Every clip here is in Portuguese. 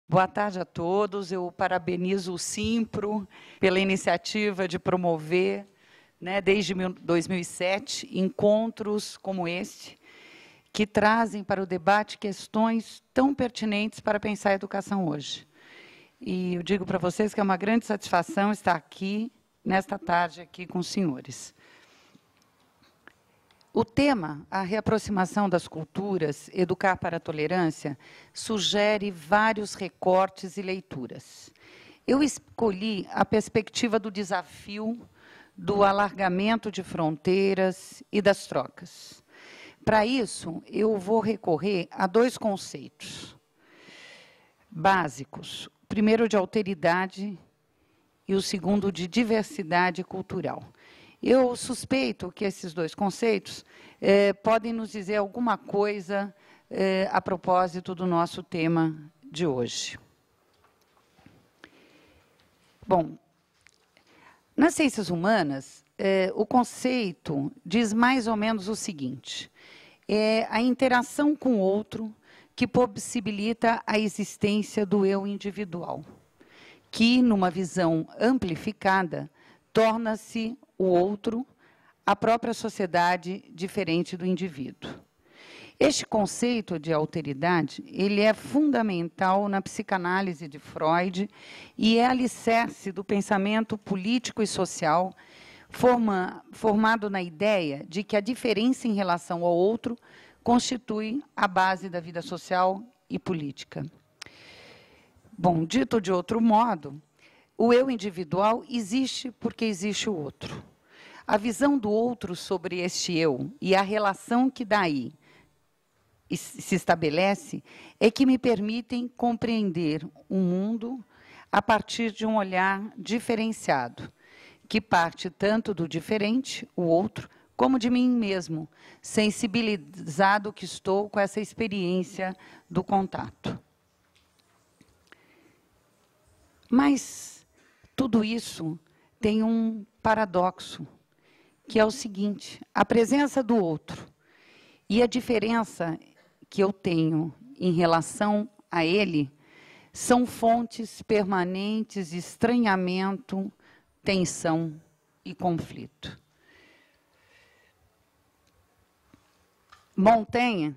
Boa tarde a todos. Eu parabenizo o Simpro pela iniciativa de promover, desde 2007, encontros como este, que trazem para o debate questões tão pertinentes para pensar a educação hoje. E eu digo para vocês que é uma grande satisfação estar aqui, nesta tarde, aqui com os senhores. O tema, a reaproximação das culturas, educar para a tolerância, sugere vários recortes e leituras. Eu escolhi a perspectiva do desafio, do alargamento de fronteiras e das trocas. Para isso, eu vou recorrer a dois conceitos básicos. O primeiro de alteridade e o segundo de diversidade cultural. Eu suspeito que esses dois conceitos podem nos dizer alguma coisa a propósito do nosso tema de hoje. Bom, nas ciências humanas, o conceito diz mais ou menos o seguinte: é a interação com o outro que possibilita a existência do eu individual, que, numa visão amplificada, torna-se o outro, a própria sociedade diferente do indivíduo. Este conceito de alteridade, ele é fundamental na psicanálise de Freud e é alicerce do pensamento político e social, formado na ideia de que a diferença em relação ao outro constitui a base da vida social e política. Bom, dito de outro modo, o eu individual existe porque existe o outro. A visão do outro sobre este eu e a relação que daí se estabelece é que me permitem compreender o mundo a partir de um olhar diferenciado, que parte tanto do diferente, o outro, como de mim mesmo, sensibilizado que estou com essa experiência do contato. Mas tudo isso tem um paradoxo, que é o seguinte: a presença do outro e a diferença que eu tenho em relação a ele são fontes permanentes de estranhamento, tensão e conflito. Montaigne,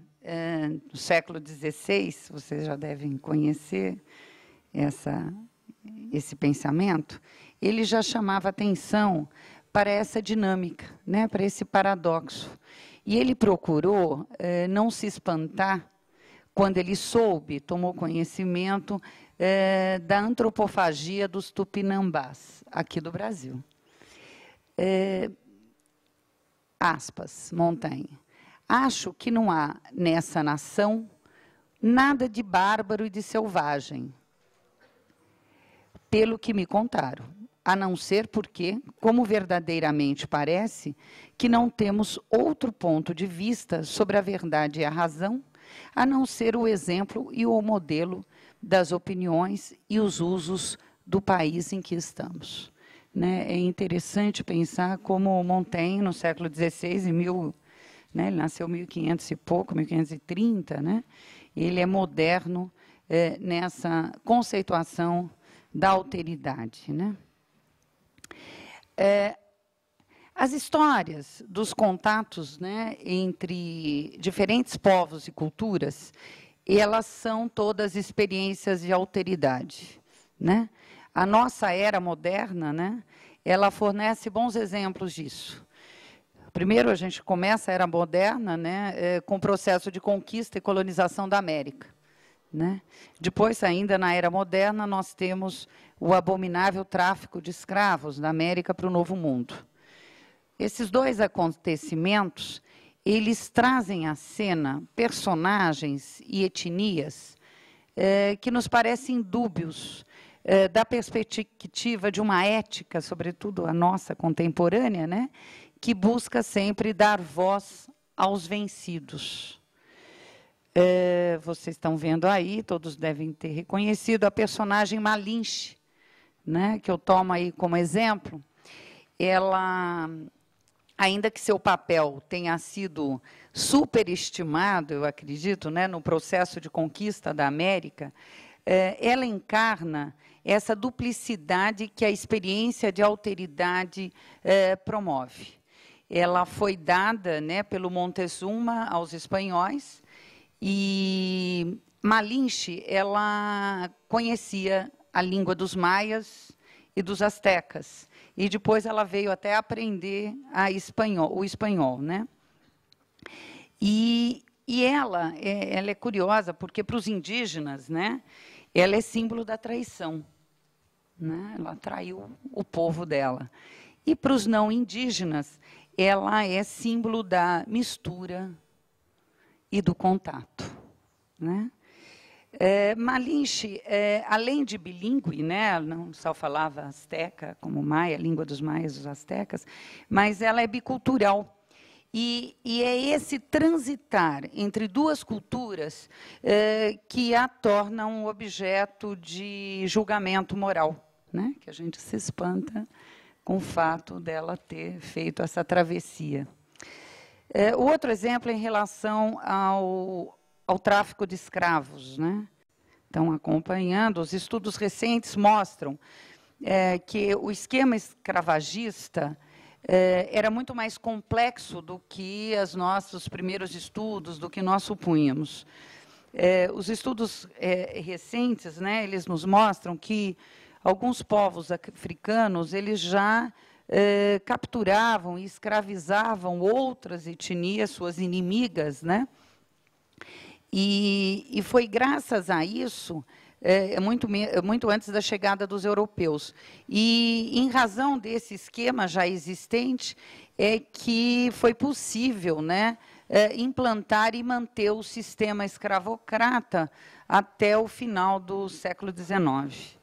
no século XVI, vocês já devem conhecer esse pensamento, ele já chamava atenção para essa dinâmica, para esse paradoxo. E ele procurou não se espantar quando ele tomou conhecimento da antropofagia dos tupinambás, aqui do Brasil. Aspas, Montaigne. Acho que não há nessa nação nada de bárbaro e de selvagem, pelo que me contaram, a não ser porque, como verdadeiramente parece, que não temos outro ponto de vista sobre a verdade e a razão, a não ser o exemplo e o modelo das opiniões e os usos do país em que estamos. É interessante pensar como Montaigne, no século XVI, ele nasceu em 1500 e pouco, 1530, ele é moderno nessa conceituação da alteridade. As histórias dos contatos entre diferentes povos e culturas, elas são todas experiências de alteridade. A nossa era moderna, ela fornece bons exemplos disso. Primeiro, a gente começa a era moderna com o processo de conquista e colonização da América. Depois, ainda na era moderna, nós temos o abominável tráfico de escravos da América para o Novo Mundo. Esses dois acontecimentos, eles trazem à cena personagens e etnias que nos parecem dúbios da perspectiva de uma ética, sobretudo a nossa contemporânea, que busca sempre dar voz aos vencidos. Vocês estão vendo aí, todos devem ter reconhecido a personagem Malinche, que eu tomo aí como exemplo. Ela, ainda que seu papel tenha sido superestimado, eu acredito, no processo de conquista da América, ela encarna essa duplicidade que a experiência de alteridade promove. Ela foi dada, né, pelo Montezuma aos espanhóis, e Malinche, ela conhecia a língua dos maias e dos astecas, e depois ela veio até aprender o espanhol, né? E ela é curiosa, porque para os indígenas, né, ela é símbolo da traição, né? Ela traiu o povo dela. E para os não indígenas, ela é símbolo da mistura e do contato, né? Malinche, além de bilíngue, né, não só falava asteca, como maia, língua dos maias e dos astecas, mas ela é bicultural. E é esse transitar entre duas culturas que a torna um objeto de julgamento moral, né, que a gente se espanta com o fato dela ter feito essa travessia. O outro exemplo é em relação ao tráfico de escravos, né? Então, acompanhando, os estudos recentes mostram que o esquema escravagista era muito mais complexo do que os nossos primeiros estudos, do que nós supunhamos. Os estudos recentes, né, eles nos mostram que alguns povos africanos eles já capturavam e escravizavam outras etnias, suas inimigas, né? E foi graças a isso, muito antes da chegada dos europeus. E, em razão desse esquema já existente, é que foi possível, né, implantar e manter o sistema escravocrata até o final do século XIX.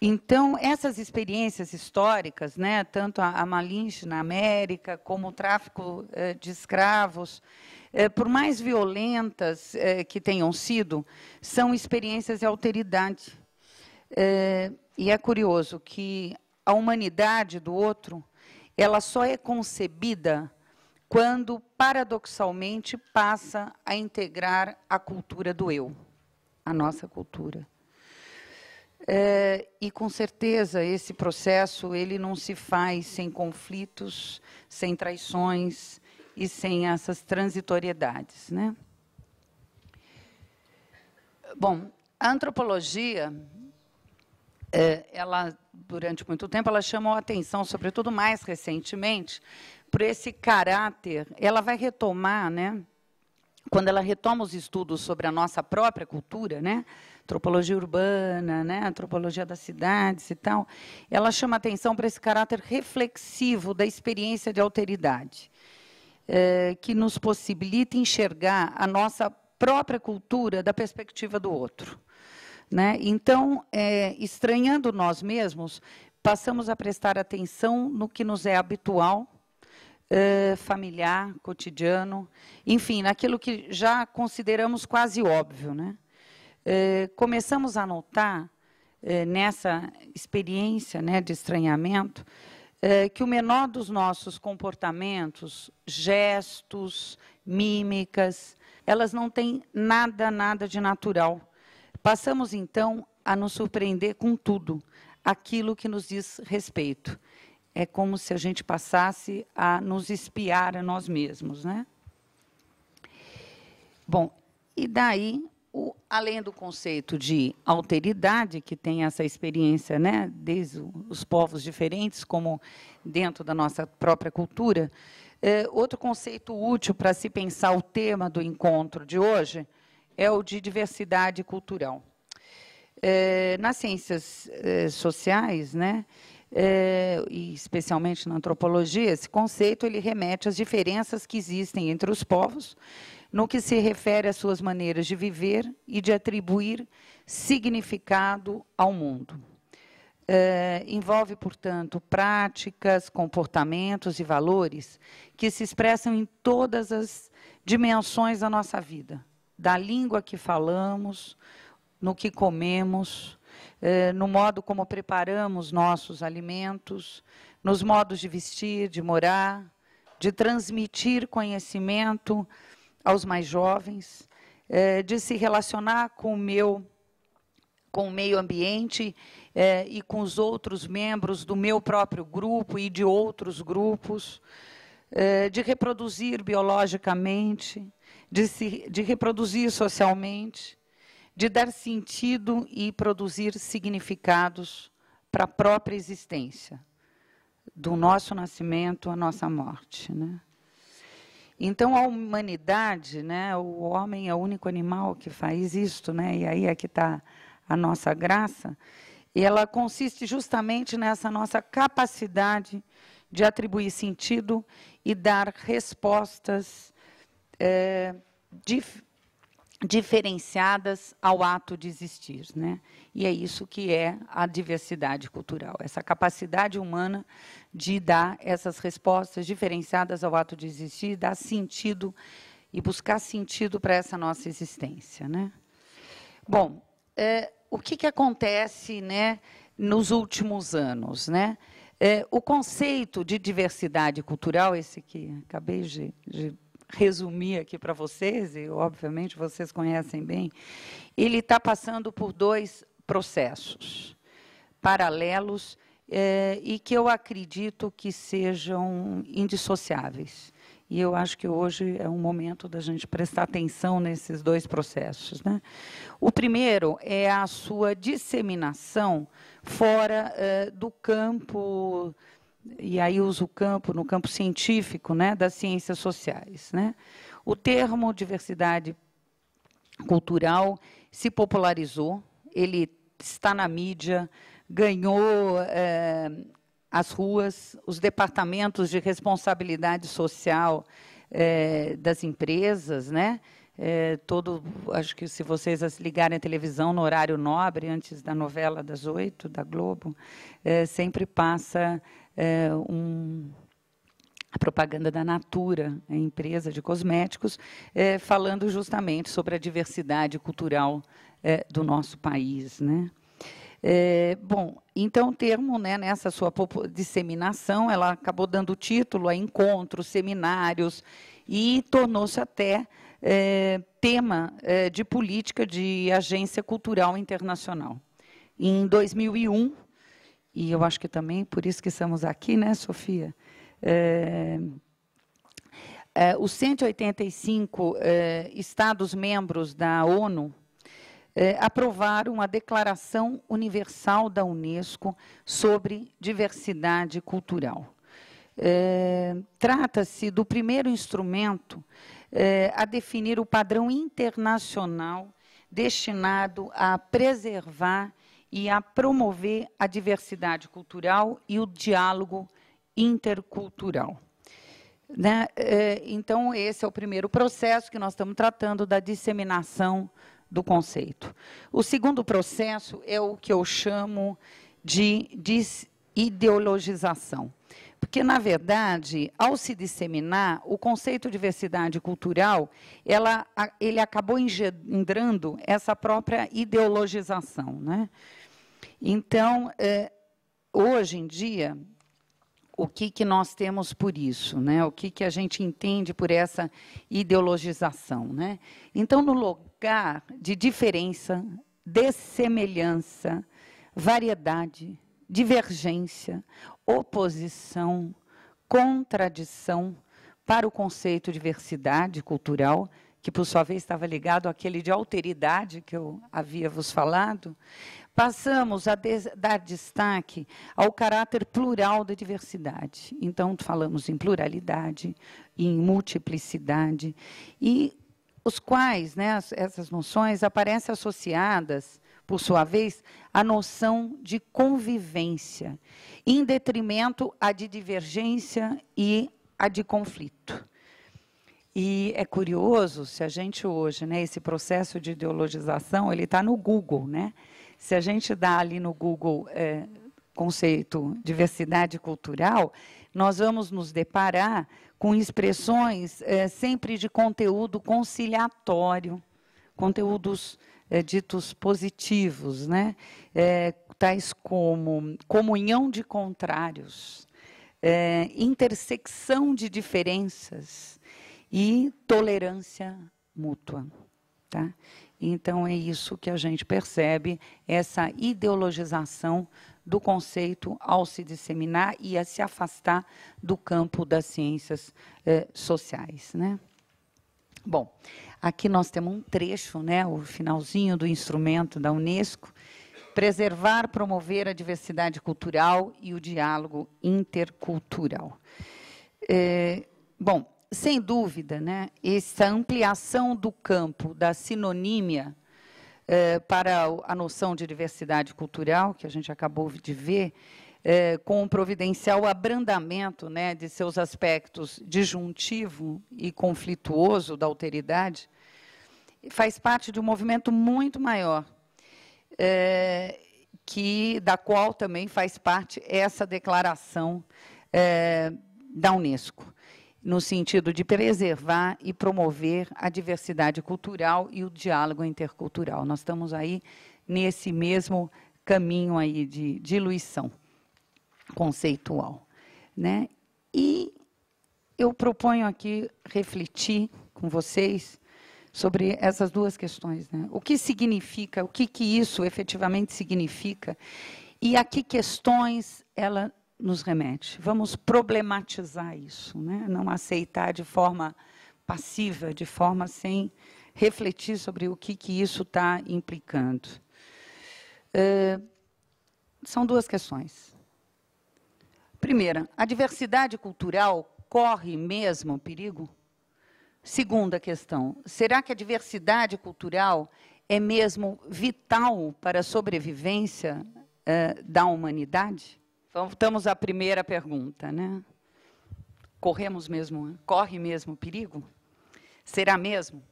Então, essas experiências históricas, né, tanto a Malinche na América, como o tráfico de escravos, por mais violentas que tenham sido, são experiências de alteridade. E é curioso que a humanidade do outro, ela só é concebida quando, paradoxalmente, passa a integrar a cultura do eu, a nossa cultura. E, com certeza, esse processo ele não se faz sem conflitos, sem traições e sem essas transitoriedades, né? Bom, a antropologia, ela, durante muito tempo, ela chamou a atenção, sobretudo mais recentemente, por esse caráter. Ela vai retomar, né? Quando ela retoma os estudos sobre a nossa própria cultura, né, antropologia urbana, né, antropologia das cidades e tal, ela chama atenção para esse caráter reflexivo da experiência de alteridade, que nos possibilita enxergar a nossa própria cultura da perspectiva do outro, né? Então, estranhando nós mesmos, passamos a prestar atenção no que nos é habitual, familiar, cotidiano, enfim, naquilo que já consideramos quase óbvio, né? Começamos a notar, nessa experiência, né, de estranhamento, que o menor dos nossos comportamentos, gestos, mímicas, elas não têm nada de natural. Passamos, então, a nos surpreender com tudo, aquilo que nos diz respeito. É como se a gente passasse a nos espiar a nós mesmos, né? Bom, e daí, além do conceito de alteridade, que tem essa experiência, né, desde os povos diferentes, como dentro da nossa própria cultura, outro conceito útil para se pensar o tema do encontro de hoje é o de diversidade cultural. Nas ciências sociais, né, e especialmente na antropologia, esse conceito ele remete às diferenças que existem entre os povos, no que se refere às suas maneiras de viver e de atribuir significado ao mundo. Envolve, portanto, práticas, comportamentos e valores que se expressam em todas as dimensões da nossa vida, da língua que falamos, no que comemos, no modo como preparamos nossos alimentos, nos modos de vestir, de morar, de transmitir conhecimento aos mais jovens, de se relacionar com o meu com o meio ambiente e com os outros membros do meu próprio grupo e de outros grupos, de reproduzir biologicamente, de reproduzir socialmente, de dar sentido e produzir significados para a própria existência, do nosso nascimento à nossa morte, né? Então, a humanidade, né, o homem é o único animal que faz isto, né, e aí é que está a nossa graça, e ela consiste justamente nessa nossa capacidade de atribuir sentido e dar respostas diferenciadas ao ato de existir, né? E é isso que é a diversidade cultural, essa capacidade humana de dar essas respostas diferenciadas ao ato de existir, dar sentido e buscar sentido para essa nossa existência, né? Bom, o que acontece, né, nos últimos anos, né? O conceito de diversidade cultural, esse que acabei de resumir aqui para vocês, e obviamente vocês conhecem bem, ele está passando por dois processos paralelos e que eu acredito que sejam indissociáveis. E eu acho que hoje é um momento da gente prestar atenção nesses dois processos, né? O primeiro é a sua disseminação fora do campo, e aí uso o campo, no campo científico, né, das ciências sociais, né? O termo diversidade cultural se popularizou, ele está na mídia, ganhou as ruas, os departamentos de responsabilidade social das empresas, né? Acho que se vocês ligarem a televisão no horário nobre, antes da novela das 8, da Globo, sempre passa a propaganda da Natura, a empresa de cosméticos, falando justamente sobre a diversidade cultural do nosso país, né? Bom, então o termo, né, nessa sua disseminação, ela acabou dando título a encontros, seminários, e tornou-se até tema de política de agência cultural internacional. Em 2001, e eu acho que também por isso que estamos aqui, né, Sofia? Os 185 Estados-membros da ONU aprovaram a Declaração Universal da Unesco sobre diversidade cultural. Trata-se do primeiro instrumento a definir o padrão internacional destinado a preservar e a promover a diversidade cultural e o diálogo intercultural. Né? Então, esse é o primeiro processo que nós estamos tratando da disseminação do conceito. O segundo processo é o que eu chamo de desideologização. Porque, na verdade, ao se disseminar, o conceito de diversidade cultural, ele acabou engendrando essa própria ideologização, né? Então, hoje em dia, o que nós temos por isso, né? O que a gente entende por essa ideologização, né? Então, no lugar de diferença, dessemelhança, variedade, divergência, oposição, contradição para o conceito de diversidade cultural, que, por sua vez, estava ligado àquele de alteridade que eu havia vos falado, passamos a dar destaque ao caráter plural da diversidade. Então, falamos em pluralidade, em multiplicidade, e os quais, né, essas noções aparecem associadas, por sua vez, à noção de convivência, em detrimento à de divergência e à de conflito. E é curioso, se a gente hoje, né, esse processo de ideologização, ele está no Google, né? Se a gente dá ali no Google conceito diversidade cultural, nós vamos nos deparar com expressões sempre de conteúdo conciliatório, conteúdos ditos positivos, né? Tais como comunhão de contrários, intersecção de diferenças e tolerância mútua. Tá? Então, é isso que a gente percebe, essa ideologização do conceito ao se disseminar e a se afastar do campo das ciências sociais, né? Bom, aqui nós temos um trecho, né, o finalzinho do instrumento da Unesco: preservar, promover a diversidade cultural e o diálogo intercultural. Bom, sem dúvida, né, essa ampliação do campo da sinonímia para a noção de diversidade cultural, que a gente acabou de ver, com o providencial abrandamento, né, de seus aspectos disjuntivo e conflituoso da alteridade, faz parte de um movimento muito maior, da qual também faz parte essa declaração da Unesco, no sentido de preservar e promover a diversidade cultural e o diálogo intercultural. Nós estamos aí nesse mesmo caminho aí de diluição conceitual, né? E eu proponho aqui refletir com vocês sobre essas duas questões, né? O que significa, o que isso efetivamente significa e a que questões ela nos remete. Vamos problematizar isso, né? Não aceitar de forma passiva, de forma sem refletir sobre o que isso está implicando. São duas questões. Primeira, a diversidade cultural corre mesmo perigo? Segunda questão, será que a diversidade cultural é mesmo vital para a sobrevivência da humanidade? Voltamos à primeira pergunta, né? Corre mesmo perigo? Será mesmo?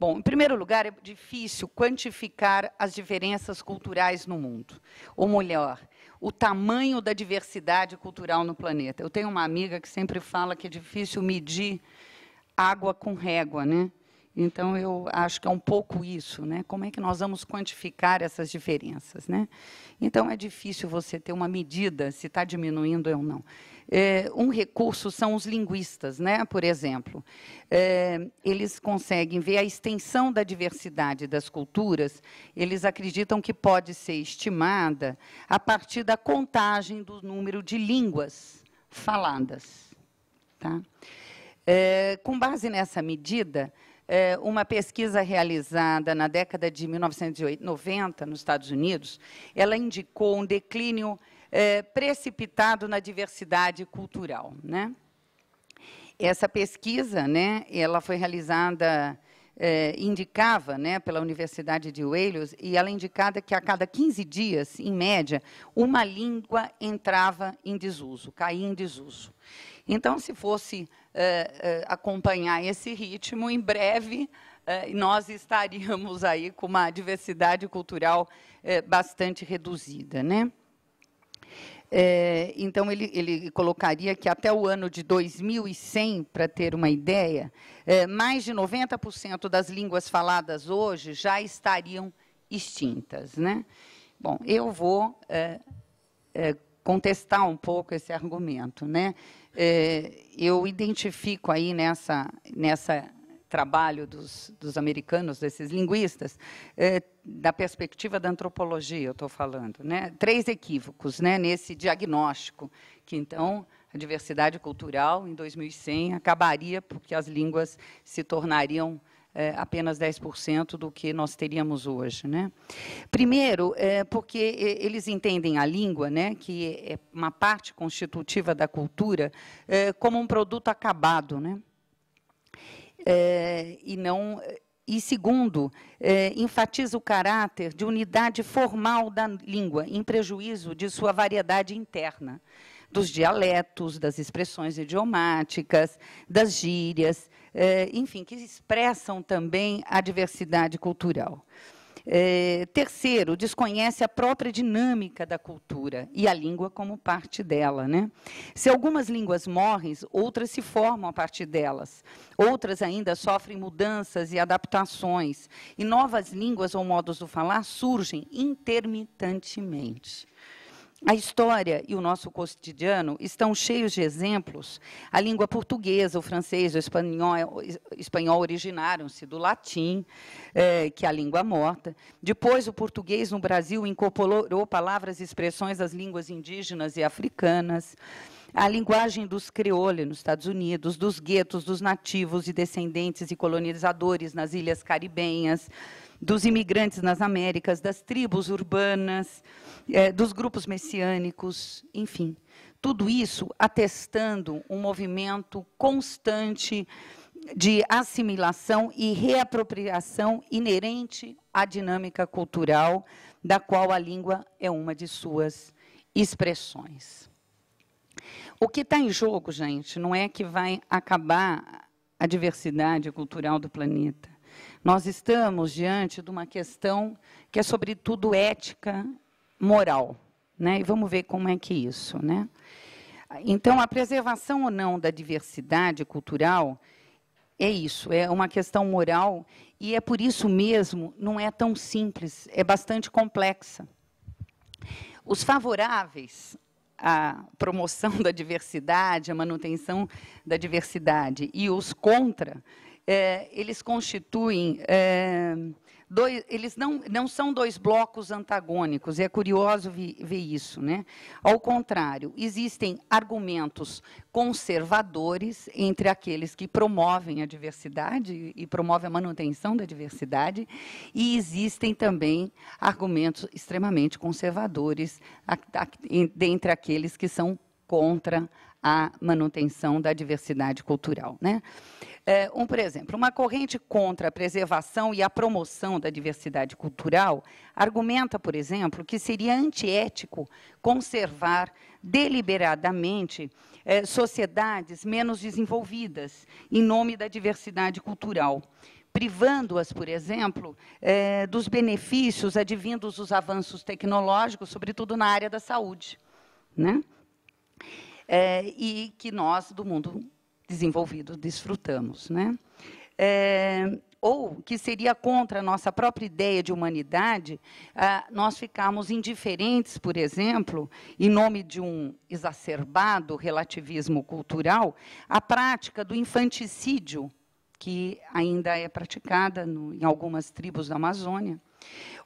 Bom, em primeiro lugar, é difícil quantificar as diferenças culturais no mundo. Ou melhor, o tamanho da diversidade cultural no planeta. Eu tenho uma amiga que sempre fala que é difícil medir água com régua, né? Então, eu acho que é um pouco isso, né? Como é que nós vamos quantificar essas diferenças, né? Então, é difícil você ter uma medida, se está diminuindo ou não. Um recurso são os linguistas, né? Por exemplo. Eles conseguem ver a extensão da diversidade das culturas, eles acreditam que pode ser estimada a partir da contagem do número de línguas faladas. Tá? Com base nessa medida, uma pesquisa realizada na década de 1990, nos Estados Unidos, ela indicou um declínio precipitado na diversidade cultural, né? Essa pesquisa, né, ela foi realizada, indicava, né, pela Universidade de Wales, e ela indicava que a cada 15 dias, em média, uma língua entrava em desuso, caía em desuso. Então, se fosse acompanhar esse ritmo, em breve nós estaríamos aí com uma diversidade cultural bastante reduzida, né? Então, ele colocaria que até o ano de 2100, para ter uma ideia, mais de 90% das línguas faladas hoje já estariam extintas, né? Bom, eu vou contestar um pouco esse argumento, né? Eu identifico aí nessa trabalho dos americanos, desses linguistas, da perspectiva da antropologia, eu estou falando, né? 3 equívocos, né, nesse diagnóstico, que, então, a diversidade cultural, em 2100, acabaria porque as línguas se tornariam apenas 10% do que nós teríamos hoje, né? Primeiro, porque eles entendem a língua, né, que é uma parte constitutiva da cultura, como um produto acabado, né? E segundo, enfatiza o caráter de unidade formal da língua, em prejuízo de sua variedade interna, dos dialetos, das expressões idiomáticas, das gírias, enfim, que expressam também a diversidade cultural. Terceiro, desconhece a própria dinâmica da cultura e a língua como parte dela, né? Se algumas línguas morrem, outras se formam a partir delas. Outras ainda sofrem mudanças e adaptações. E novas línguas ou modos de falar surgem intermitentemente. A história e o nosso cotidiano estão cheios de exemplos. A língua portuguesa, o francês, o espanhol originaram-se do latim, que é a língua morta. Depois, o português no Brasil incorporou palavras e expressões das línguas indígenas e africanas. A linguagem dos crioulos nos Estados Unidos, dos guetos, dos nativos e descendentes e colonizadores nas ilhas caribenhas, dos imigrantes nas Américas, das tribos urbanas, dos grupos messiânicos, enfim. Tudo isso atestando um movimento constante de assimilação e reapropriação inerente à dinâmica cultural, da qual a língua é uma de suas expressões. O que está em jogo, gente, não é que vai acabar a diversidade cultural do planeta. Nós estamos diante de uma questão que é, sobretudo, ética, moral, né? E vamos ver como é que é isso, né? Então, a preservação ou não da diversidade cultural é isso, é uma questão moral, e é por isso mesmo, não é tão simples, é bastante complexa. Os favoráveis à promoção da diversidade, à manutenção da diversidade, e os contra, eles constituem eles não são dois blocos antagônicos, é curioso ver isso, né? Ao contrário, existem argumentos conservadores entre aqueles que promovem a diversidade e promovem a manutenção da diversidade, e existem também argumentos extremamente conservadores dentre aqueles que são contra a manutenção da diversidade cultural, né? Por exemplo, uma corrente contra a preservação e a promoção da diversidade cultural argumenta, por exemplo, que seria antiético conservar deliberadamente sociedades menos desenvolvidas em nome da diversidade cultural, privando-as, por exemplo, dos benefícios advindos dos avanços tecnológicos, sobretudo na área da saúde, né? E que nós, do mundo desenvolvido, desfrutamos, né? Ou que seria contra a nossa própria ideia de humanidade, nós ficarmos indiferentes, por exemplo, em nome de um exacerbado relativismo cultural, à prática do infanticídio, que ainda é praticada em algumas tribos da Amazônia,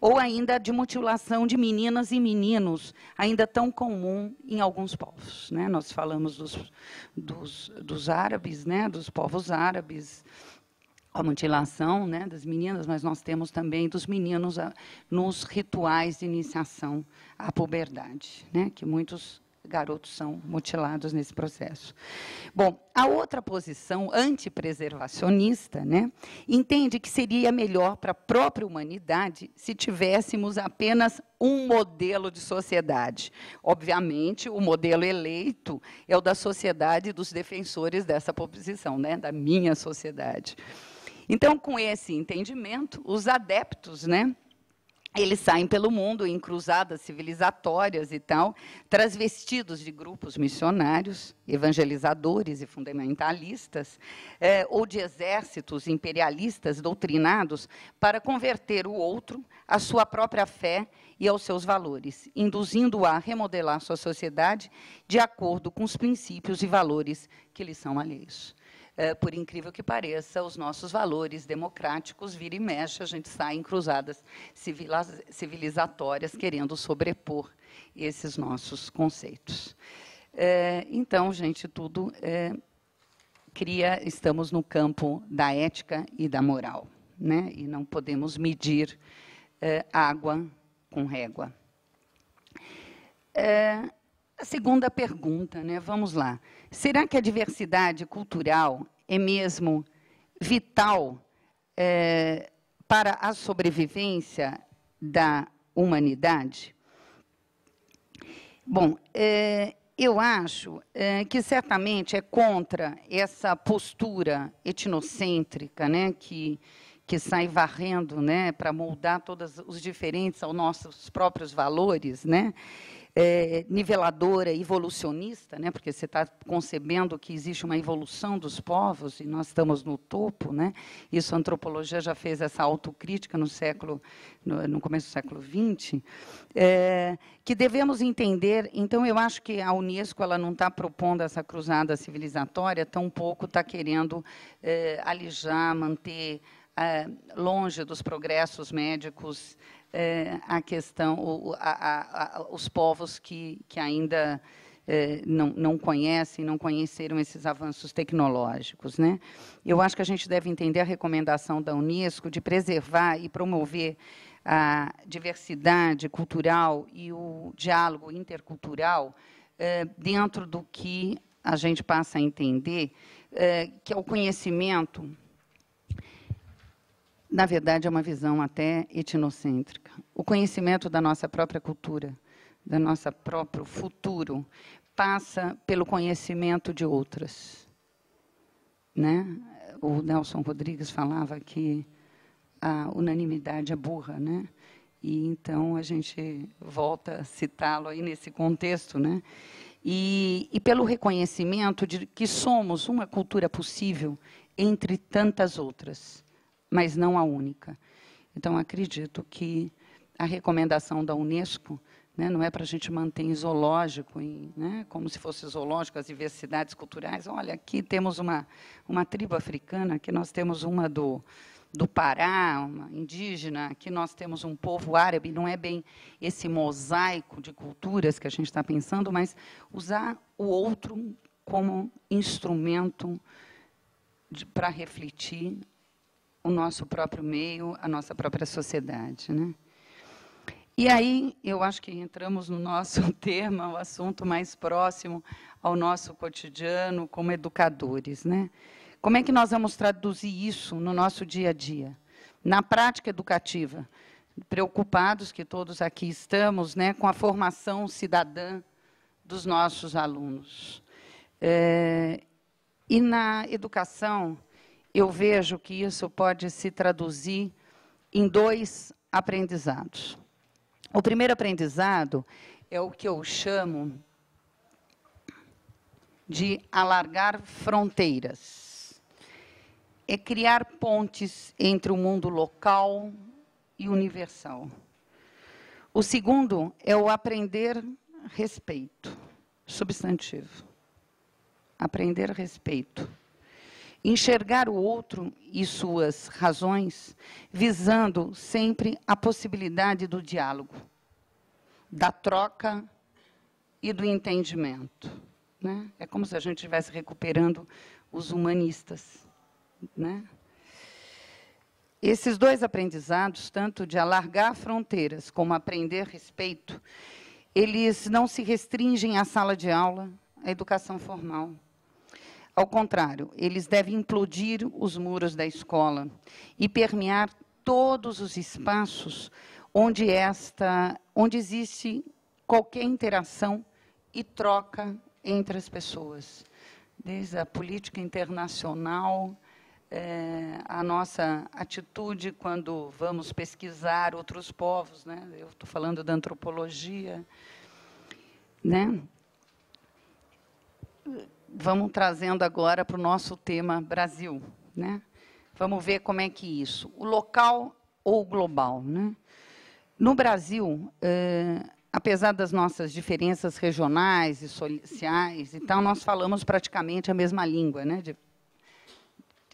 ou ainda de mutilação de meninas e meninos, ainda tão comum em alguns povos, né? Nós falamos dos árabes, né? Dos povos árabes, a mutilação, né, das meninas, mas nós temos também dos meninos nos rituais de iniciação à puberdade, né? Que muitos garotos são mutilados nesse processo. Bom, a outra posição antipreservacionista, né, entende que seria melhor para a própria humanidade se tivéssemos apenas um modelo de sociedade. Obviamente, o modelo eleito é o da sociedade dos defensores dessa posição, né, da minha sociedade. Então, com esse entendimento, os adeptos, né, eles saem pelo mundo em cruzadas civilizatórias e tal, transvestidos de grupos missionários, evangelizadores e fundamentalistas, ou de exércitos imperialistas doutrinados para converter o outro à sua própria fé e aos seus valores, induzindo-o a remodelar sua sociedade de acordo com os princípios e valores que lhes são alheios. Por incrível que pareça, os nossos valores democráticos, vira e mexe, a gente sai em cruzadas civilizatórias, querendo sobrepor esses nossos conceitos. Então, gente, tudo estamos no campo da ética e da moral, né? E não podemos medir água com régua. A segunda pergunta, né? Vamos lá. Será que a diversidade cultural é mesmo vital para a sobrevivência da humanidade? Bom, eu acho que certamente é contra essa postura etnocêntrica, né, que sai varrendo, né, para moldar todos os diferentes aos nossos próprios valores, né, niveladora, evolucionista, né, porque você está concebendo que existe uma evolução dos povos e nós estamos no topo, né? Isso a antropologia já fez essa autocrítica no começo do século XX, que devemos entender. Então, eu acho que a Unesco ela não está propondo essa cruzada civilizatória, tampouco está querendo alijar, manter longe dos progressos médicos a questão, os povos que ainda não conhecem, não conheceram esses avanços tecnológicos, né? Eu acho que a gente deve entender a recomendação da Unesco de preservar e promover a diversidade cultural e o diálogo intercultural dentro do que a gente passa a entender, que é o conhecimento. Na verdade, é uma visão até etnocêntrica. O conhecimento da nossa própria cultura, do nosso próprio futuro, passa pelo conhecimento de outras, né? O Nelson Rodrigues falava que a unanimidade é burra, né? E então a gente volta a citá-lo aí nesse contexto, né? E pelo reconhecimento de que somos uma cultura possível entre tantas outras, mas não a única. Então, acredito que a recomendação da Unesco, né, não é para a gente manter em zoológico, né, como se fosse zoológico, as diversidades culturais. Olha, aqui temos uma tribo africana, aqui nós temos uma do Pará, uma indígena, aqui nós temos um povo árabe. Não é bem esse mosaico de culturas que a gente está pensando, mas usar o outro como instrumento para refletir o nosso próprio meio, a nossa própria sociedade, né? E aí, eu acho que entramos no nosso tema, o assunto mais próximo ao nosso cotidiano como educadores, né? Como é que nós vamos traduzir isso no nosso dia a dia? Na prática educativa, preocupados que todos aqui estamos, né, com a formação cidadã dos nossos alunos. E na educação, eu vejo que isso pode se traduzir em 2 aprendizados. O primeiro aprendizado é o que eu chamo de alargar fronteiras. É criar pontes entre o mundo local e universal. O segundo é o aprender respeito, substantivo. Aprender respeito. Enxergar o outro e suas razões, visando sempre a possibilidade do diálogo, da troca e do entendimento, né? É como se a gente estivesse recuperando os humanistas, né? Esses 2 aprendizados, tanto de alargar fronteiras como aprender respeito, eles não se restringem à sala de aula, à educação formal. Ao contrário, eles devem implodir os muros da escola e permear todos os espaços onde existe qualquer interação e troca entre as pessoas. Desde a política internacional, a nossa atitude quando vamos pesquisar outros povos, né? Eu estou falando da antropologia, né? Vamos trazendo agora para o nosso tema Brasil, né? Vamos ver como é que isso, o local ou o global, né? No Brasil, apesar das nossas diferenças regionais e sociais e tal, nós falamos praticamente a mesma língua, né?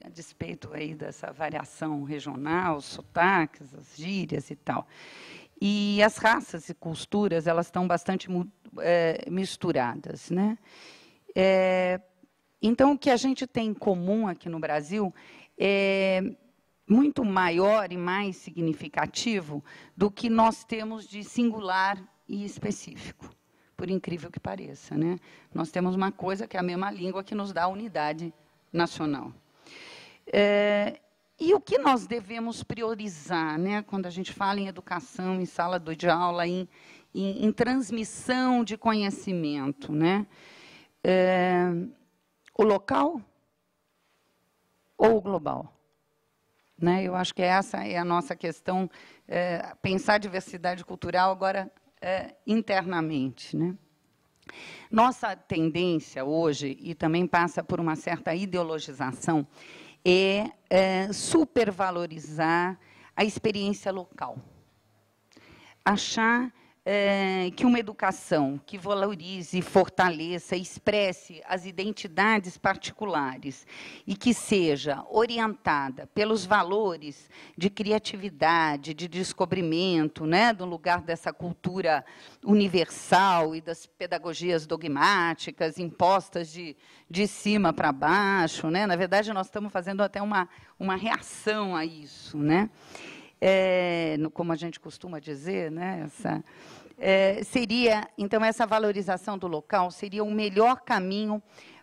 A despeito aí dessa variação regional, os sotaques, as gírias e tal. E as raças e culturas, elas estão bastante misturadas, né? Então, o que a gente tem em comum aqui no Brasil é muito maior e mais significativo do que nós temos de singular e específico, por incrível que pareça, né? Nós temos uma coisa que é a mesma língua que nos dá a unidade nacional. E o que nós devemos priorizar, né, quando a gente fala em educação, em sala de aula, em transmissão de conhecimento, né? O local ou o global? Né? Eu acho que essa é a nossa questão, pensar a diversidade cultural agora internamente, né? Nossa tendência hoje, e também passa por uma certa ideologização, é supervalorizar a experiência local. Achar que uma educação que valorize, fortaleça, expresse as identidades particulares e que seja orientada pelos valores de criatividade, de descobrimento, né, do lugar dessa cultura universal e das pedagogias dogmáticas impostas de cima para baixo, né? Na verdade, nós estamos fazendo até uma reação a isso, né? Como a gente costuma dizer, né? Seria, então, essa valorização do local seria o melhor caminho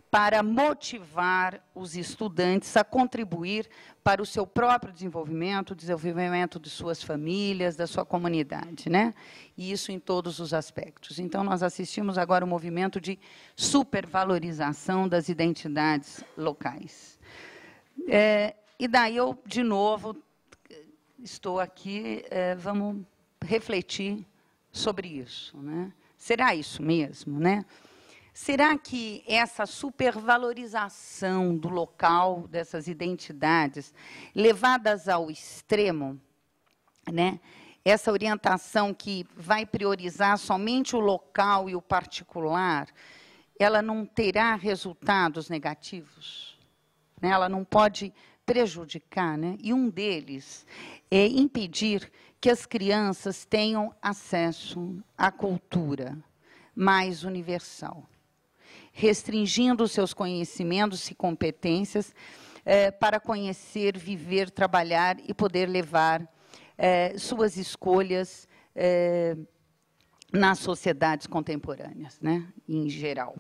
para motivar os estudantes a contribuir para o seu próprio desenvolvimento, o desenvolvimento de suas famílias, da sua comunidade, né? E isso em todos os aspectos. Então, nós assistimos agora um movimento de supervalorização das identidades locais. E daí eu, de novo, estou aqui, vamos refletir sobre isso, né? Será isso mesmo, né? Será que essa supervalorização do local, dessas identidades, levadas ao extremo, né? Essa orientação que vai priorizar somente o local e o particular, ela não terá resultados negativos, né? Ela não pode prejudicar, né? E um deles é impedir que as crianças tenham acesso à cultura mais universal, restringindo seus conhecimentos e competências para conhecer, viver, trabalhar e poder levar suas escolhas nas sociedades contemporâneas, né, em geral.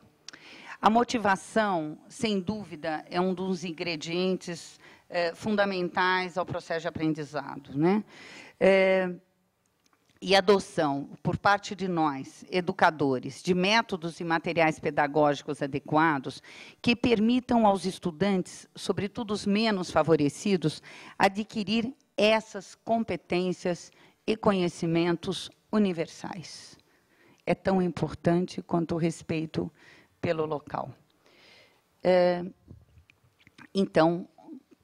A motivação, sem dúvida, é um dos ingredientes fundamentais ao processo de aprendizado, né? E adoção, por parte de nós, educadores, de métodos e materiais pedagógicos adequados que permitam aos estudantes, sobretudo os menos favorecidos, adquirir essas competências e conhecimentos universais. É tão importante quanto o respeito pelo local. Então,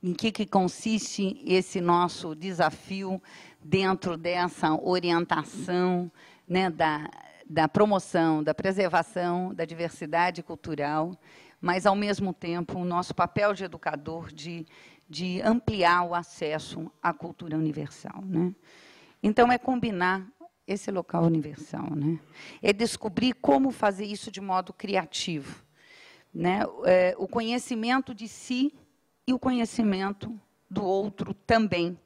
em que consiste esse nosso desafio dentro dessa orientação, né, da promoção, da preservação da diversidade cultural, mas, ao mesmo tempo, o nosso papel de educador de ampliar o acesso à cultura universal, né? Então, é combinar esse local universal, né? É descobrir como fazer isso de modo criativo, né? O conhecimento de si e o conhecimento do outro também.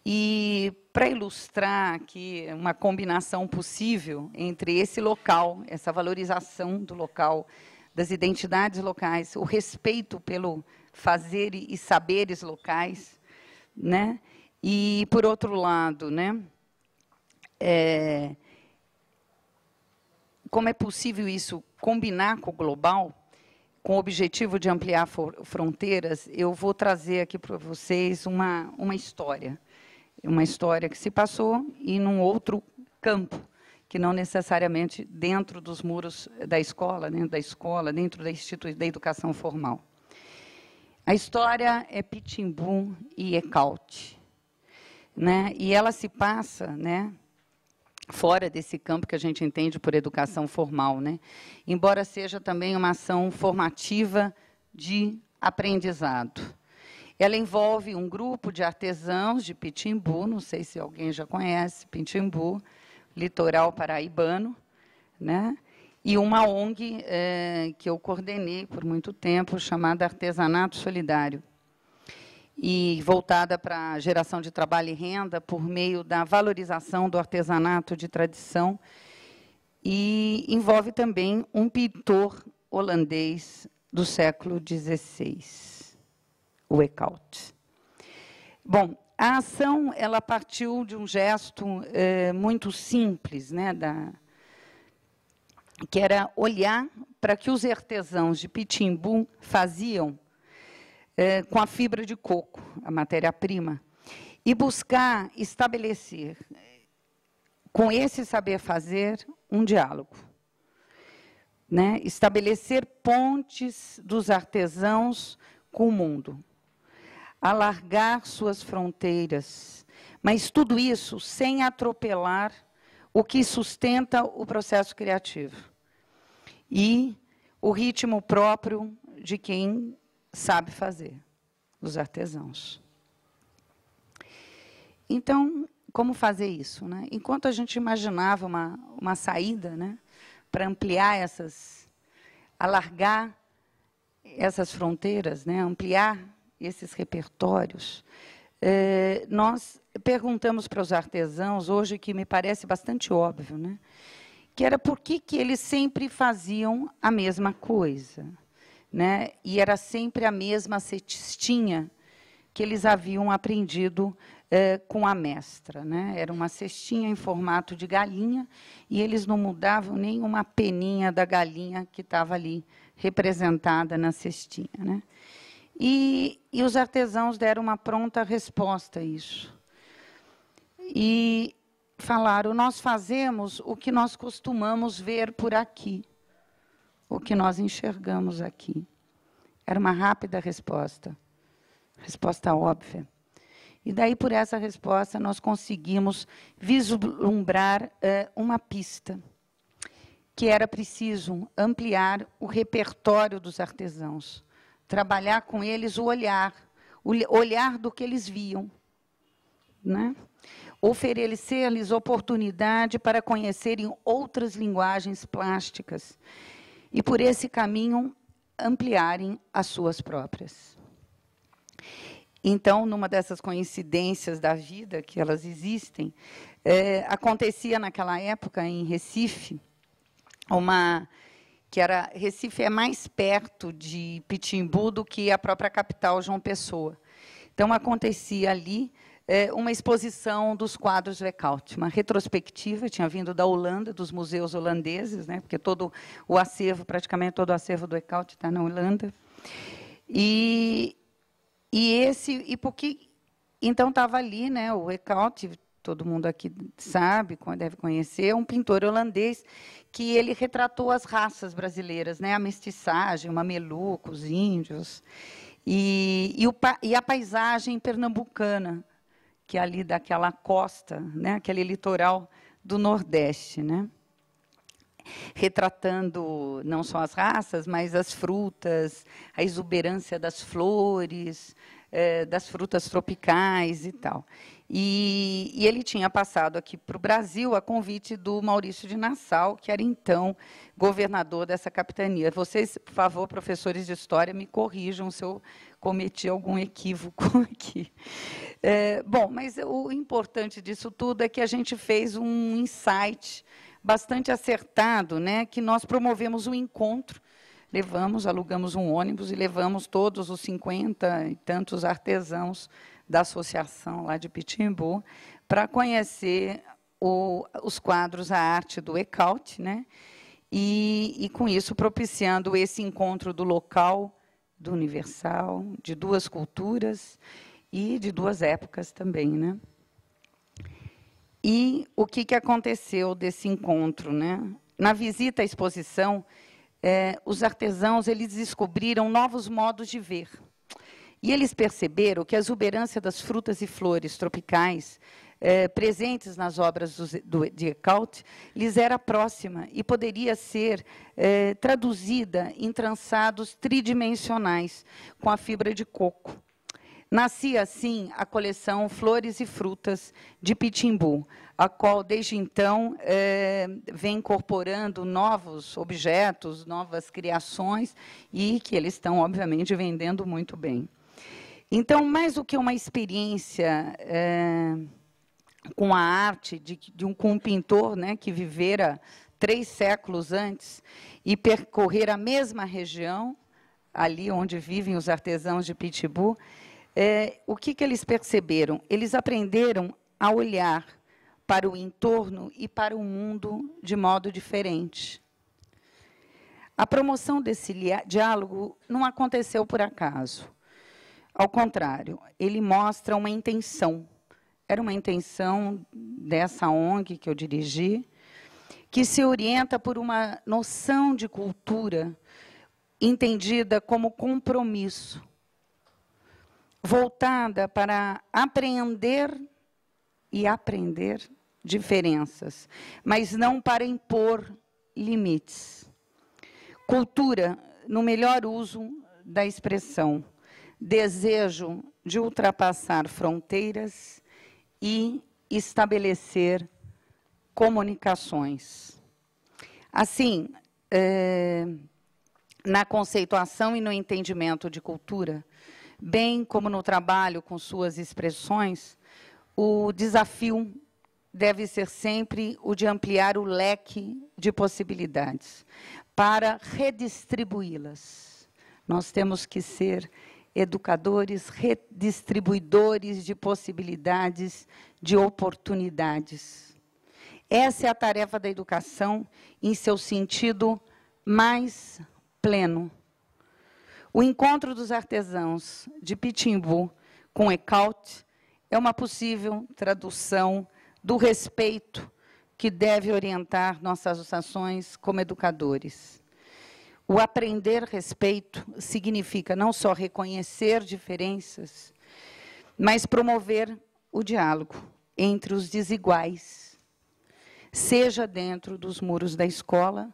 E, para ilustrar aqui uma combinação possível entre esse local, essa valorização do local, das identidades locais, o respeito pelo fazer e saberes locais, né? E, por outro lado, né, como é possível isso combinar com o global, com o objetivo de ampliar fronteiras, eu vou trazer aqui para vocês uma história que se passou e num outro campo, que não necessariamente dentro dos muros da escola, dentro da educação formal. A história é Pitimbu e Ecaute, né? E ela se passa, né, fora desse campo que a gente entende por educação formal, né? Embora seja também uma ação formativa de aprendizado. Ela envolve um grupo de artesãos de Pitimbu, não sei se alguém já conhece Pitimbu, litoral paraibano, né? E uma ONG que eu coordenei por muito tempo, chamada Artesanato Solidário, e voltada para a geração de trabalho e renda por meio da valorização do artesanato de tradição, e envolve também um pintor holandês do século XVI, o Ecaute. Bom, a ação ela partiu de um gesto muito simples, né, que era olhar para que os artesãos de Pitimbu faziam com a fibra de coco, a matéria-prima, e buscar estabelecer, com esse saber fazer, um diálogo, né? Estabelecer pontes dos artesãos com o mundo, alargar suas fronteiras, Mas tudo isso sem atropelar o que sustenta o processo criativo. E o ritmo próprio de quem sabe fazer, os artesãos. Então, como fazer isso, né? Enquanto a gente imaginava uma saída, né, para ampliar alargar essas fronteiras, né, ampliar esses repertórios, nós perguntamos para os artesãos, hoje, que me parece bastante óbvio, né, que era por que eles sempre faziam a mesma coisa, né, e era sempre a mesma cestinha que eles haviam aprendido com a mestra, né? Era uma cestinha em formato de galinha, e eles não mudavam nem uma peninha da galinha que estava ali representada na cestinha, né? E os artesãos deram uma pronta resposta a isso. E falaram, nós fazemos o que nós costumamos ver por aqui, o que nós enxergamos aqui. Era uma rápida resposta óbvia. E daí, por essa resposta, nós conseguimos vislumbrar uma pista, que era preciso ampliar o repertório dos artesãos, trabalhar com eles o olhar do que eles viam, né? Oferecer-lhes oportunidade para conhecerem outras linguagens plásticas e, por esse caminho, ampliarem as suas próprias. Então, numa dessas coincidências da vida, que elas existem, acontecia naquela época, em Recife, Recife é mais perto de Pitimbu do que a própria capital, João Pessoa. Então, acontecia ali uma exposição dos quadros Weckaudt, uma retrospectiva, tinha vindo da Holanda, dos museus holandeses, né, porque todo o acervo, praticamente todo o acervo do Weckaudt está na Holanda. Então estava ali, né, o Weckaudt, todo mundo aqui sabe, deve conhecer, um pintor holandês que ele retratou as raças brasileiras, né, a mestiçagem, o mameluco, os índios, e a paisagem pernambucana, que é ali daquela costa, né, aquele litoral do Nordeste, né, retratando não só as raças, mas as frutas, a exuberância das flores, das frutas tropicais e tal. E ele tinha passado aqui para o Brasil a convite do Maurício de Nassau, que era, então, governador dessa capitania. Vocês, por favor, professores de história, me corrijam se eu cometi algum equívoco aqui. Bom, mas o importante disso tudo é que a gente fez um insight bastante acertado, né, que nós promovemos um encontro, alugamos um ônibus e levamos todos os 50 e tantos artesãos da associação lá de Pitimbu para conhecer os quadros, a arte do Weckaudt, né, e com isso propiciando esse encontro do local, do universal, de duas culturas e de duas épocas também, né. E o que aconteceu desse encontro, né? Na visita à exposição, os artesãos eles descobriram novos modos de ver. E eles perceberam que a exuberância das frutas e flores tropicais presentes nas obras de Weckaudt lhes era próxima e poderia ser traduzida em trançados tridimensionais com a fibra de coco. Nascia, assim, a coleção Flores e Frutas de Pitimbu, a qual, desde então, vem incorporando novos objetos, novas criações, e que eles estão, obviamente, vendendo muito bem. Então, mais do que uma experiência com a arte com um pintor, né, que vivera 3 séculos antes e percorrer a mesma região, ali onde vivem os artesãos de Pitimbu, o que eles perceberam? Eles aprenderam a olhar para o entorno e para o mundo de modo diferente. A promoção desse diálogo não aconteceu por acaso. Ao contrário, ele mostra uma intenção. Era uma intenção dessa ONG que eu dirigi, que se orienta por uma noção de cultura entendida como compromisso, voltada para apreender e aprender diferenças, mas não para impor limites. Cultura, no melhor uso da expressão, desejo de ultrapassar fronteiras e estabelecer comunicações. Assim, na conceituação e no entendimento de cultura, bem como no trabalho com suas expressões, o desafio deve ser sempre o de ampliar o leque de possibilidades para redistribuí-las. Nós temos que ser educadores, redistribuidores de possibilidades, de oportunidades. Essa é a tarefa da educação em seu sentido mais pleno. O encontro dos artesãos de Pitimbu com Ecaute é uma possível tradução do respeito que deve orientar nossas ações como educadores. O aprender respeito significa não só reconhecer diferenças, mas promover o diálogo entre os desiguais, seja dentro dos muros da escola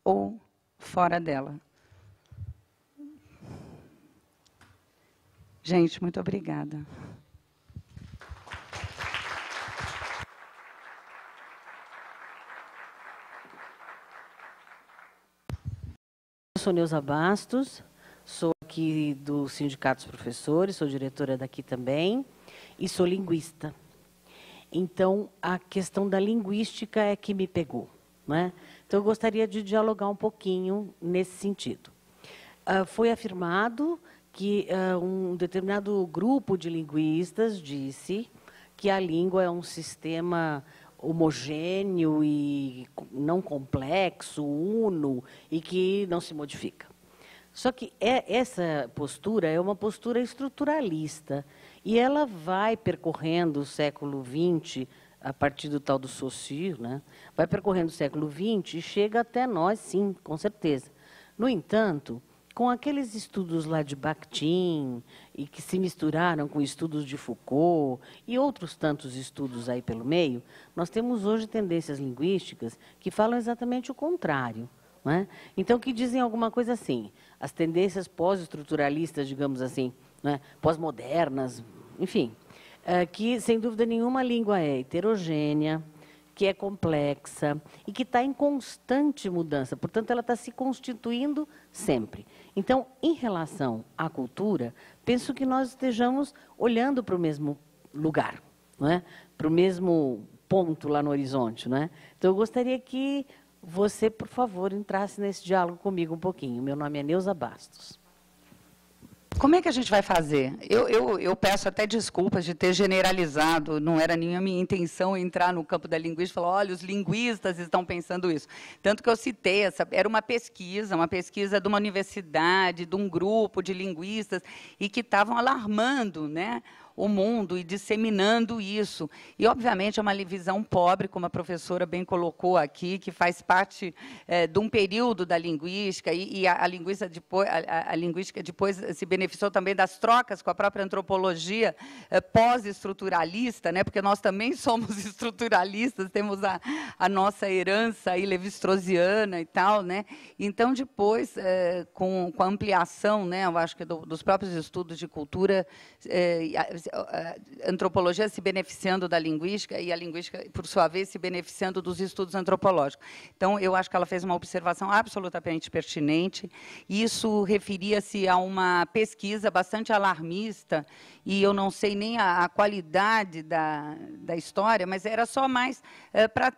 ou fora dela. Gente, muito obrigada. Eu sou Neuza Bastos, sou aqui do Sindicato dos Professores, sou diretora daqui também, e sou linguista. Então, a questão da linguística é que me pegou, né? Então, eu gostaria de dialogar um pouquinho nesse sentido. Foi afirmado que um determinado grupo de linguistas disse que a língua é um sistema homogêneo e não complexo, uno, e que não se modifica. Só que essa postura é uma postura estruturalista, e ela vai percorrendo o século XX, a partir do tal do Saussure, né? Vai percorrendo o século XX e chega até nós, sim, com certeza. No entanto, com aqueles estudos lá de Bakhtin, e que se misturaram com estudos de Foucault, e outros tantos estudos aí pelo meio, nós temos hoje tendências linguísticas que falam exatamente o contrário, não é? Então, que dizem alguma coisa assim, as tendências pós-estruturalistas, digamos assim, não é? Pós-modernas, enfim, que, sem dúvida nenhuma, a língua é heterogênea, que é complexa e que está em constante mudança. Portanto, ela está se constituindo sempre. Então, em relação à cultura, penso que nós estejamos olhando para o mesmo lugar, não é? Para o mesmo ponto lá no horizonte, não é? Então, eu gostaria que você, por favor, entrasse nesse diálogo comigo um pouquinho. Meu nome é Neuza Bastos. Como é que a gente vai fazer? Eu peço até desculpas de ter generalizado, não era nem a minha intenção entrar no campo da linguística e falar, olha, os linguistas estão pensando isso. Tanto que eu citei, era uma pesquisa de uma universidade, de um grupo de linguistas, e que estavam alarmando, né, o mundo e disseminando isso. E, obviamente, é uma visão pobre, como a professora bem colocou aqui, que faz parte de um período da linguística, e a linguística depois se beneficiou também das trocas com a própria antropologia pós-estruturalista, né, porque nós também somos estruturalistas, temos a nossa herança aí levi-straussiana e tal, né? Então, depois, com a ampliação, né, eu acho que dos próprios estudos de cultura, a antropologia se beneficiando da linguística e a linguística, por sua vez, se beneficiando dos estudos antropológicos. Então, eu acho que ela fez uma observação absolutamente pertinente. Isso referia-se a uma pesquisa bastante alarmista, e eu não sei nem a qualidade da história, mas era só mais para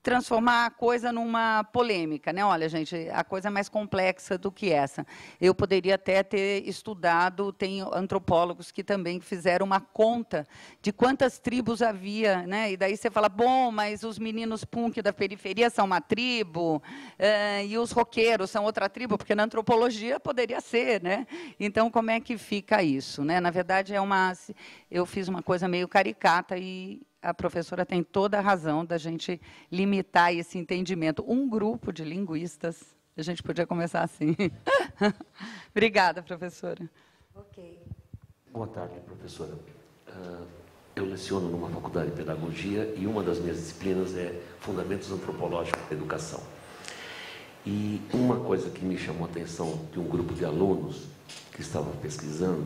transformar a coisa numa polêmica, né? Olha, gente, a coisa é mais complexa do que essa. Eu poderia até ter estudado, tem antropólogos que também fizeram uma conta de quantas tribos havia, né? E daí você fala, bom, mas os meninos punk da periferia são uma tribo, e os roqueiros são outra tribo, porque na antropologia poderia ser, né? Então, como é que fica isso, né? Na verdade, eu fiz uma coisa meio caricata e a professora tem toda a razão da gente limitar esse entendimento. Um grupo de linguistas, a gente podia começar assim. Obrigada, professora. Ok. Boa tarde, professora. eu leciono numa faculdade de pedagogia e uma das minhas disciplinas é Fundamentos Antropológicos da Educação. E uma coisa que me chamou a atenção de um grupo de alunos que estavam pesquisando,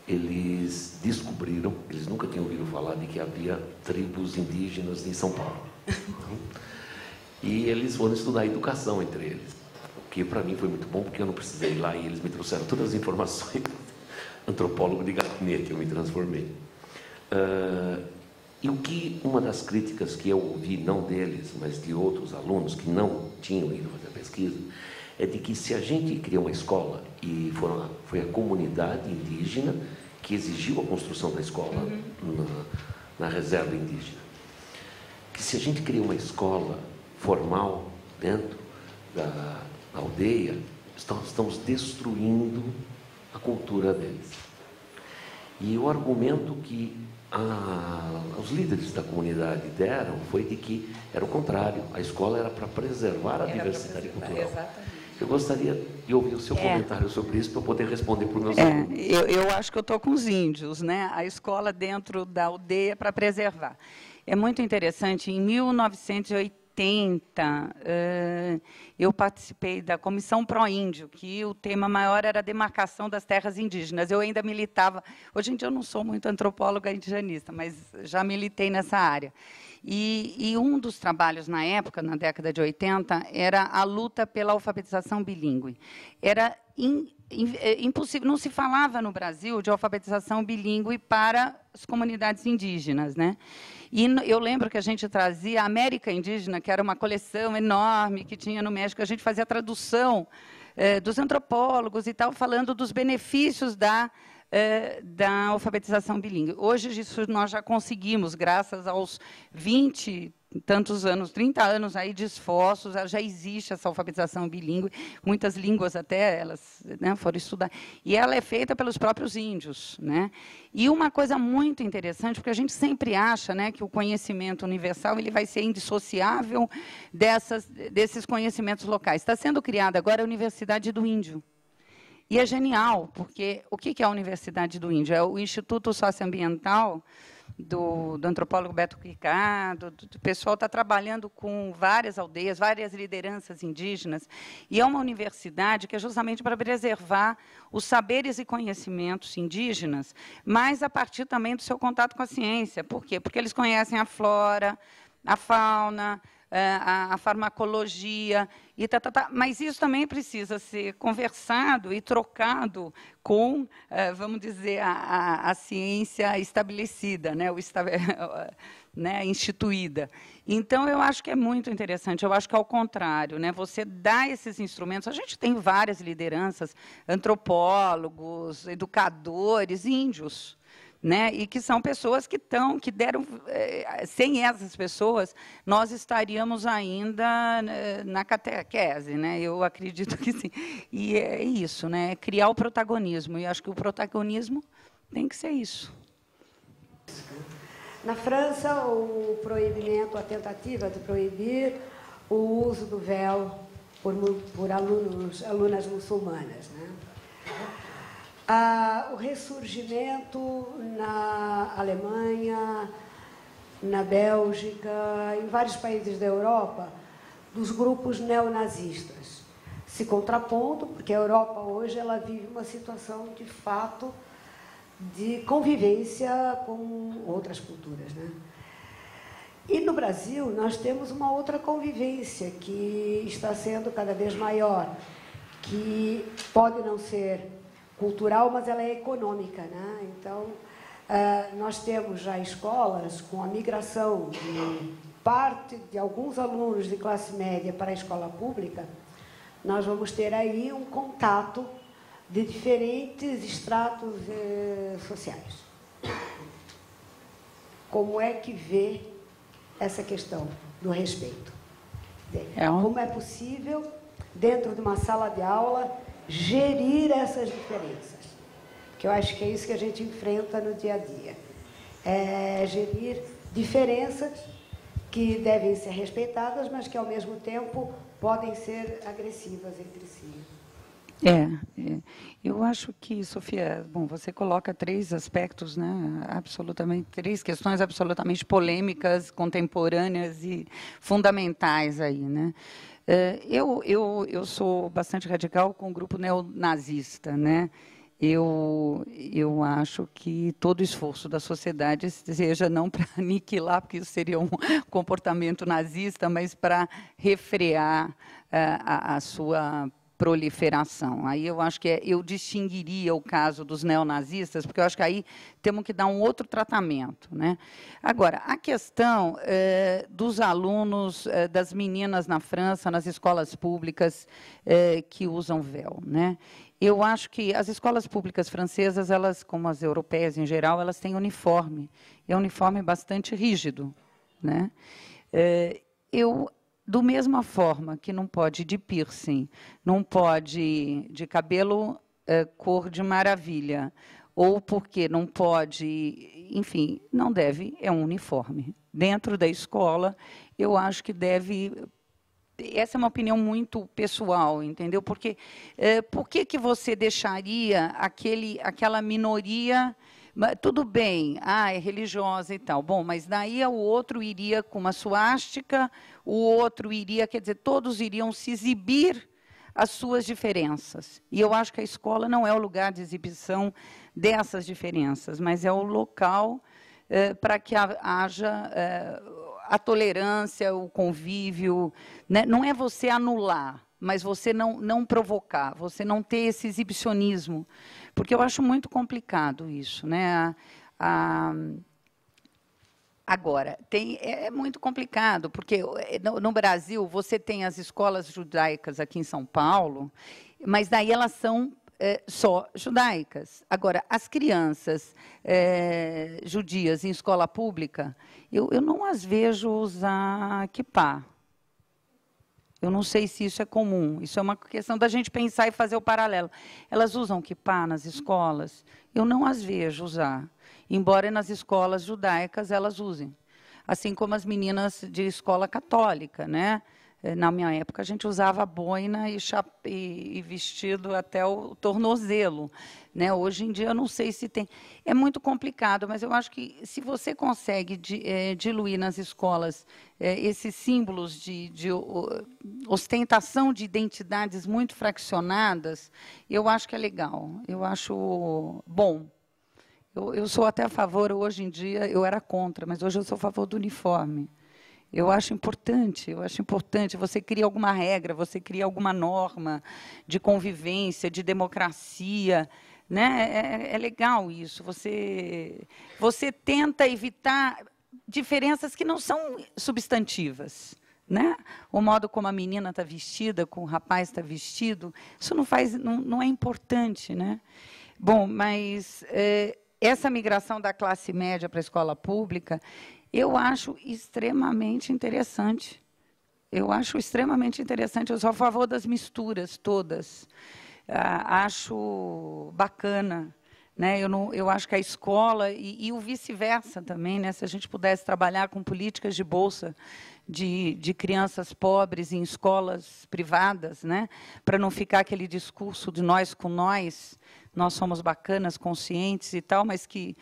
eles descobriram, eles nunca tinham ouvido falar de que havia tribos indígenas em São Paulo. E eles foram estudar educação entre eles, o que para mim foi muito bom, porque eu não precisei ir lá e eles me trouxeram todas as informações. Antropólogo de gabinete, eu me transformei. E o que uma das críticas que eu ouvi, não deles, mas de outros alunos que não tinham ido fazer a pesquisa, é de que se a gente cria uma escola, e foi a comunidade indígena que exigiu a construção da escola na reserva indígena, que se a gente cria uma escola formal dentro da aldeia, estamos destruindo a cultura deles. E o argumento que os líderes da comunidade deram foi de que era o contrário, a escola era para preservar a diversidade cultural. Exatamente. Eu gostaria de ouvir o seu comentário sobre isso para eu poder responder para os meus alunos. Eu acho que eu estou com os índios, né? A escola dentro da aldeia para preservar. É muito interessante, em 1980, eu participei da Comissão Pró-Índio, que o tema maior era a demarcação das terras indígenas. Eu ainda militava, hoje em dia eu não sou muito antropóloga indigenista, mas já militei nessa área. E um dos trabalhos na época, na década de 80, era a luta pela alfabetização bilíngue. Era impossível, não se falava no Brasil de alfabetização bilíngue para as comunidades indígenas, né? E eu lembro que a gente trazia a América Indígena, que era uma coleção enorme que tinha no México, a gente fazia a tradução dos antropólogos e tal, falando dos benefícios da alfabetização bilíngue. Hoje, isso nós já conseguimos, graças aos 20 e tantos anos, 30 anos aí de esforços, já existe essa alfabetização bilíngue, muitas línguas até elas, né, foram estudar. E ela é feita pelos próprios índios, né? E uma coisa muito interessante, porque a gente sempre acha, né, que o conhecimento universal ele vai ser indissociável desses conhecimentos locais. Está sendo criada agora a Universidade do Índio. E é genial, porque o que é a Universidade do Índio? É o Instituto Socioambiental do antropólogo Beto Ricardo, o pessoal está trabalhando com várias aldeias, várias lideranças indígenas, e é uma universidade que é justamente para preservar os saberes e conhecimentos indígenas, mas a partir também do seu contato com a ciência. Por quê? Porque eles conhecem a flora, a fauna, a farmacologia, mas isso também precisa ser conversado e trocado com, vamos dizer, a ciência estabelecida, né, né, instituída. Então, eu acho que é muito interessante, eu acho que, ao contrário, né, você dá esses instrumentos, a gente tem várias lideranças, antropólogos, educadores, índios, né, e que são pessoas que deram, sem essas pessoas, nós estaríamos ainda na catequese, né, eu acredito que sim. E é isso, né, criar o protagonismo, e acho que o protagonismo tem que ser isso. Na França, o proibimento, a tentativa de proibir o uso do véu por alunas muçulmanas, né? O ressurgimento na Alemanha, na Bélgica, em vários países da Europa, dos grupos neonazistas, se contrapondo, porque a Europa hoje ela vive uma situação de fato de convivência com outras culturas, né? E no Brasil nós temos uma outra convivência que está sendo cada vez maior, que pode não ser cultural, mas ela é econômica, né? Então, nós temos já escolas com a migração de parte de alguns alunos de classe média para a escola pública. Nós vamos ter aí um contato de diferentes estratos sociais. Como é que vê essa questão do respeito? Como é possível, dentro de uma sala de aula, gerir essas diferenças? Que eu acho que é isso que a gente enfrenta no dia a dia. É gerir diferenças que devem ser respeitadas, mas que, ao mesmo tempo, podem ser agressivas entre si. Eu acho que, Sofia, bom, você coloca três aspectos, né, três questões absolutamente polêmicas, contemporâneas e fundamentais aí, né. Eu sou bastante radical com o grupo neonazista, né. Eu acho que todo esforço da sociedade seja não para aniquilar, porque isso seria um comportamento nazista, mas para refrear a sua proliferação. Aí eu acho que eu distinguiria o caso dos neonazistas, porque eu acho que aí temos que dar um outro tratamento, né? Agora, a questão dos alunos, das meninas na França, nas escolas públicas que usam véu, né? Eu acho que as escolas públicas francesas, elas, como as europeias em geral, elas têm uniforme. É um uniforme bastante rígido, né? Da mesma forma que não pode de piercing, não pode de cabelo cor de maravilha, ou porque não pode, enfim, não deve, é um uniforme. Dentro da escola, eu acho que deve. Essa é uma opinião muito pessoal, entendeu? Porque por que você deixaria aquela minoria? Tudo bem, é religiosa e tal. Bom, mas daí o outro iria com uma suástica, o outro iria, quer dizer, todos iriam se exibir as suas diferenças. E eu acho que a escola não é o lugar de exibição dessas diferenças, mas é o local para que haja a tolerância, o convívio, né? Não é você anular, mas você não provocar, você não ter esse exibicionismo, porque eu acho muito complicado isso, né? Agora, é muito complicado, porque no Brasil você tem as escolas judaicas aqui em São Paulo, mas daí elas são só judaicas. Agora, as crianças judias em escola pública, eu não as vejo usar kippá. Eu não sei se isso é comum. Isso é uma questão da gente pensar e fazer o paralelo. Elas usam kippá nas escolas? Eu não as vejo usar, embora nas escolas judaicas elas usem. Assim como as meninas de escola católica, né? Na minha época, a gente usava boina e vestido até o tornozelo, né? Hoje em dia, eu não sei se tem. É muito complicado, mas eu acho que, se você consegue diluir nas escolas esses símbolos de ostentação de identidades muito fraccionadas, eu acho que é legal, eu acho bom. Eu sou até a favor, hoje em dia, eu era contra, mas hoje eu sou a favor do uniforme. Eu acho importante, você cria alguma regra, você cria alguma norma de convivência, de democracia, né? É legal isso, você tenta evitar diferenças que não são substantivas, né? O modo como a menina está vestida, como o rapaz está vestido, isso não é importante, né? Bom, mas essa migração da classe média para a escola pública, eu acho extremamente interessante. Eu sou a favor das misturas todas. Acho bacana, né? Eu acho que a escola, e o vice-versa também, né? Se a gente pudesse trabalhar com políticas de bolsa de crianças pobres em escolas privadas, né? Para não ficar aquele discurso de nós com nós somos bacanas, conscientes e tal, mas que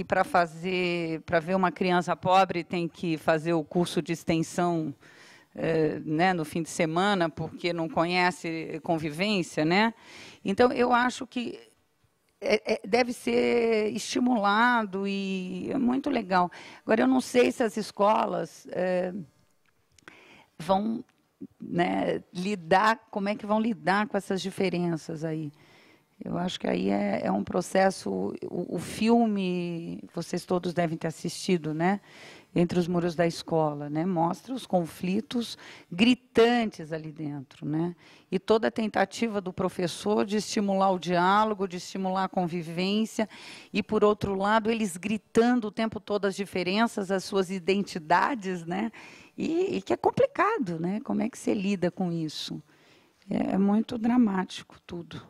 para ver uma criança pobre tem que fazer o curso de extensão né, no fim de semana, porque não conhece convivência, né? Então, eu acho que deve ser estimulado e é muito legal. Agora, eu não sei se as escolas vão, né, como é que vão lidar com essas diferenças aí. Eu acho que aí é um processo. O filme, vocês todos devem ter assistido, né? Entre os muros da escola, né? Mostra os conflitos gritantes ali dentro, né? E toda a tentativa do professor de estimular o diálogo, de estimular a convivência, e, por outro lado, eles gritando o tempo todo as diferenças, as suas identidades, né? E que é complicado, né? Como é que você lida com isso? É muito dramático tudo.